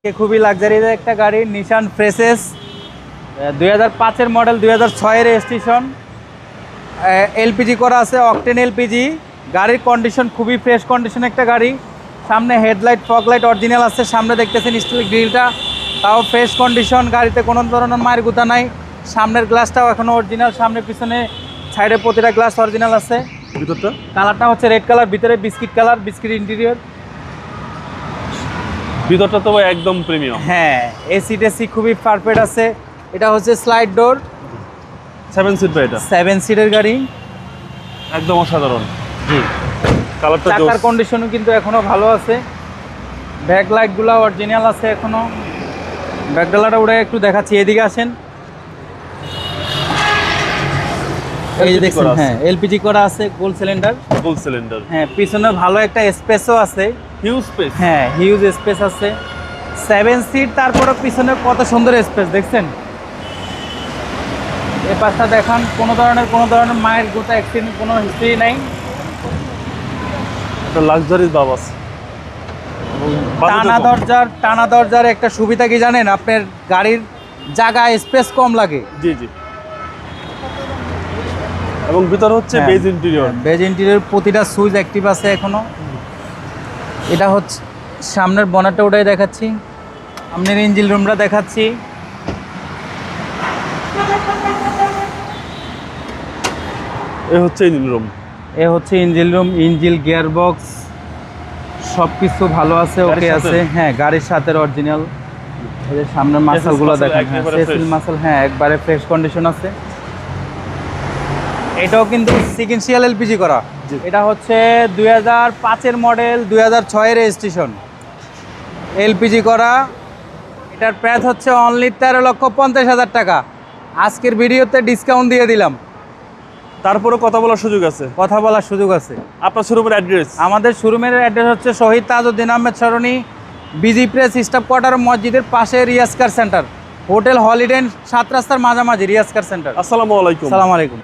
খুবই লাক্সারিয়াস একটা গাড়ি নিশান ফ্রেসেস 2005-এর মডেল 2006-এর রেজিস্ট্রেশন এলপিজি করা আছে অকটেন এলপিজি গাড়ির কন্ডিশন খুবই ফ্রেশ কন্ডিশন একটা গাড়ি সামনে হেডলাইট ফগ লাইট অরিজিনাল আছে সামনে দেখতেছেন স্টিল গ্রিলটা তাও ফ্রেশ কন্ডিশন গাড়িতে কোনো ধরনের মায়ের গুতা নাই সামনের গ্লাসটাও এখনও অরিজিনাল সামনে পিছনে সাইডে প্রতিটা গ্লাস অরিজিনাল আছে ভিতরটা কালারটা হচ্ছে রেড কালার ভিতরে বিস্কিট কালার বিস্কিট ইন্টেরিয়র ভিতরটা তো একদম প্রিমিয়াম। হ্যাঁ এসি টেসি খুবই পারফেক্ট আছে এটা হচ্ছে স্লাইড ডোর 7 সিট বা এটা 7 সিটের গাড়ি একদম অসাধারণ। জি কালারটা চাকার কন্ডিশনও কিন্তু এখনো ভালো আছে ব্যাক লাইটগুলো অরিজিনাল আছে এখনো ব্যাকডালাটা উড়ে একটু দেখাচ্ছি এদিকে আসেন এই যে দেখছেন হ্যাঁ এলপিজি করা আছে গোল সিলিন্ডার হ্যাঁ পিছনে ভালো একটা স্পেসও আছে হিউজ স্পেস হ্যাঁ হিউজ স্পেস আছে 7 সিট তারপরে পিছনে কত সুন্দর স্পেস দেখছেন এই পাশটা দেখান কোনো ধরনের মায়ের গোটা অ্যাক্সিডেন্ট কোনো হিস্ট্রি নাই একটা লাক্সারিয়াস ভাব আছে। টানা দরজার একটা সুবিধা কি জানেন আপনার গাড়ির জায়গা স্পেস কম লাগে জি জি এবং ভিতর হচ্ছে বেজ ইন্টেরিয়র প্রতিটা সুইচ অ্যাক্টিভ আছে এখনো এটা হচ্ছে সামনের বনেটটা ওটাই দেখাচ্ছি সামনের ইঞ্জিন রুমটা দেখাচ্ছি এ হচ্ছে engine room engine gear box সব কিছু ভালো আছে ওকে আছে হ্যাঁ গাড়ির সাথে অরিজিনাল এই যে সামনের মাসলগুলো দেখেন সেসিল মাসল হ্যাঁ একবারে ফ্রেশ কন্ডিশন আছে এটাও কিন্তু সিকোয়েন্সিয়াল এলপিজি করা এটা হচ্ছে 2005-এর মডেল 2006-এর রেজিস্ট্রেশন এলপিজি করা এটার প্রাইস হচ্ছে অনলি 13,50,000 টাকা আজকের ভিডিওতে ডিসকাউন্ট দিয়ে দিলাম তারপরে কথা বলার সুযোগ আছে আপনার শোরুমের অ্যাড্রেস আমাদের শোরুমের অ্যাড্রেস হচ্ছে Shahid Tajuddin Ahmed Sarani BG press staff quarter মসজিদের পাশে Riaz car center hotel holiday 7 রাস্তার মাঝামাঝি রিয়াজ কার সেন্টার আসসালামু আলাইকুম আসসালামু আলাইকুম